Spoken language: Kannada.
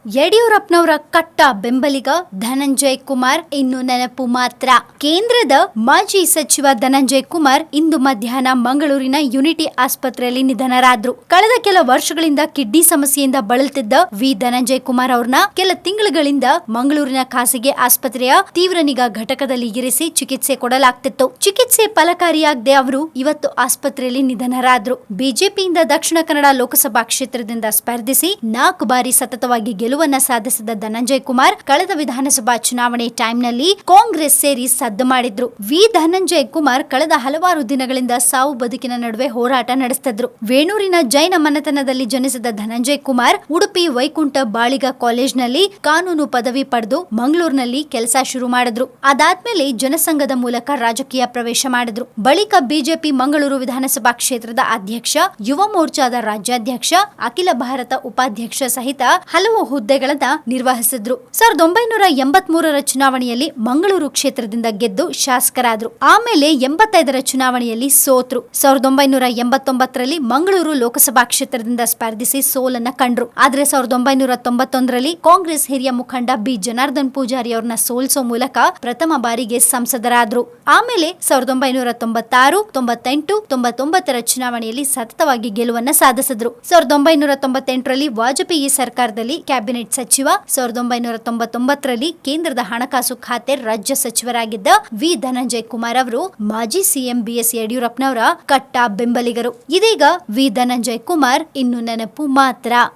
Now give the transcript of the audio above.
ಯಡಿಯೂರಪ್ಪನವರ ಕಟ್ಟ ಬೆಂಬಲಿಗ ಧನಂಜಯ ಕುಮಾರ್ ಇನ್ನು ನೆನಪು ಮಾತ್ರ. ಕೇಂದ್ರದ ಮಾಜಿ ಸಚಿವ ಧನಂಜಯ ಕುಮಾರ್ ಇಂದು ಮಧ್ಯಾಹ್ನ ಮಂಗಳೂರಿನ ಯುನಿಟಿ ಆಸ್ಪತ್ರೆಯಲ್ಲಿ ನಿಧನರಾದ್ರು. ಕಳೆದ ಕೆಲ ವರ್ಷಗಳಿಂದ ಕಿಡ್ನಿ ಸಮಸ್ಯೆಯಿಂದ ಬಳಲುತ್ತಿದ್ದ ವಿ ಧನಂಜಯ ಕುಮಾರ್ ಅವರನ್ನ ಕೆಲ ತಿಂಗಳುಗಳಿಂದ ಮಂಗಳೂರಿನ ಖಾಸಗಿ ಆಸ್ಪತ್ರೆಯ ತೀವ್ರ ನಿಗಾ ಘಟಕದಲ್ಲಿ ಇರಿಸಿ ಚಿಕಿತ್ಸೆ ಕೊಡಲಾಗ್ತಿತ್ತು. ಚಿಕಿತ್ಸೆ ಫಲಕಾರಿಯಾಗದೆ ಅವರು ಇವತ್ತು ಆಸ್ಪತ್ರೆಯಲ್ಲಿ ನಿಧನರಾದ್ರು. ಬಿಜೆಪಿಯಿಂದ ದಕ್ಷಿಣ ಕನ್ನಡ ಲೋಕಸಭಾ ಕ್ಷೇತ್ರದಿಂದ ಸ್ಪರ್ಧಿಸಿ 4 ಬಾರಿ ಸತತವಾಗಿ ಗೆಲುವನ್ನ ಸಾಧಿಸಿದ ಧನಂಜಯ ಕುಮಾರ್ ಕಳೆದ ವಿಧಾನಸಭಾ ಚುನಾವಣೆ ಟೈಮ್ನಲ್ಲಿ ಕಾಂಗ್ರೆಸ್ ಸೇರಿ ಸದ್ದು ಮಾಡಿದ್ರು. ವಿ ಧನಂಜಯ ಕುಮಾರ್ ಕಳೆದ ಹಲವಾರು ದಿನಗಳಿಂದ ಸಾವು ಬದುಕಿನ ನಡುವೆ ಹೋರಾಟ ನಡೆಸುತ್ತಿದ್ರು. ವೇಣೂರಿನ ಜೈನ ಮನೆತನದಲ್ಲಿ ಜನಿಸಿದ ಧನಂಜಯ ಕುಮಾರ್ ಉಡುಪಿ ವೈಕುಂಠ ಬಾಳಿಗ ಕಾಲೇಜ್ನಲ್ಲಿ ಕಾನೂನು ಪದವಿ ಪಡೆದು ಮಂಗಳೂರಿನಲ್ಲಿ ಕೆಲಸ ಶುರು ಮಾಡಿದ್ರು. ಅದಾದ್ಮೇಲೆ ಜನಸಂಘದ ಮೂಲಕ ರಾಜಕೀಯ ಪ್ರವೇಶ ಮಾಡಿದ್ರು. ಬಳಿಕ ಬಿಜೆಪಿ ಮಂಗಳೂರು ವಿಧಾನಸಭಾ ಕ್ಷೇತ್ರದ ಅಧ್ಯಕ್ಷ, ಯುವ ಮೋರ್ಚಾದ ರಾಜ್ಯಾಧ್ಯಕ್ಷ, ಅಖಿಲ ಭಾರತ ಉಪಾಧ್ಯಕ್ಷ ಸಹಿತ ಹಲವು ಹುದ್ದೆಗಳನ್ನ ನಿರ್ವಹಿಸಿದ್ರು. 1983ರ ಚುನಾವಣೆಯಲ್ಲಿ ಮಂಗಳೂರು ಕ್ಷೇತ್ರದಿಂದ ಗೆದ್ದು ಶಾಸಕರಾದ್ರು. ಆಮೇಲೆ 85ರ ಚುನಾವಣೆಯಲ್ಲಿ ಸೋತ್ರು. 1989ರಲ್ಲಿ ಮಂಗಳೂರು ಲೋಕಸಭಾ ಕ್ಷೇತ್ರದಿಂದ ಸ್ಪರ್ಧಿಸಿ ಸೋಲನ್ನ ಕಂಡ್ರು. ಆದ್ರೆ 1991ರಲ್ಲಿ ಕಾಂಗ್ರೆಸ್ ಹಿರಿಯ ಮುಖಂಡ ಬಿ ಜನಾರ್ದನ್ ಪೂಜಾರಿ ಅವರನ್ನ ಸೋಲಿಸೋ ಮೂಲಕ ಪ್ರಥಮ ಬಾರಿಗೆ ಸಂಸದರಾದ್ರು. ಆಮೇಲೆ 1996, 98, 99ರ ಚುನಾವಣೆಯಲ್ಲಿ ಸತತವಾಗಿ ಗೆಲುವನ್ನ ಸಾಧಿಸಿದ್ರು. 1998ರಲ್ಲಿ ವಾಜಪೇಯಿ ಸರ್ಕಾರದಲ್ಲಿ ಕ್ಯಾಬಿನೆಟ್ ಸಚಿವ, 1999ರಲ್ಲಿ ಕೇಂದ್ರದ ಹಣಕಾಸು ಖಾತೆ ರಾಜ್ಯ ಸಚಿವರಾಗಿದ್ದ ವಿ ಧನಂಜಯ ಕುಮಾರ್ ಅವರು ಮಾಜಿ ಸಿಎಂ BS ಯಡಿಯೂರಪ್ಪನವರ ಕಟ್ಟ ಬೆಂಬಲಿಗರು. ಇದೀಗ ವಿ ಧನಂಜಯ ಕುಮಾರ್ ಇನ್ನು ನೆನಪು ಮಾತ್ರ.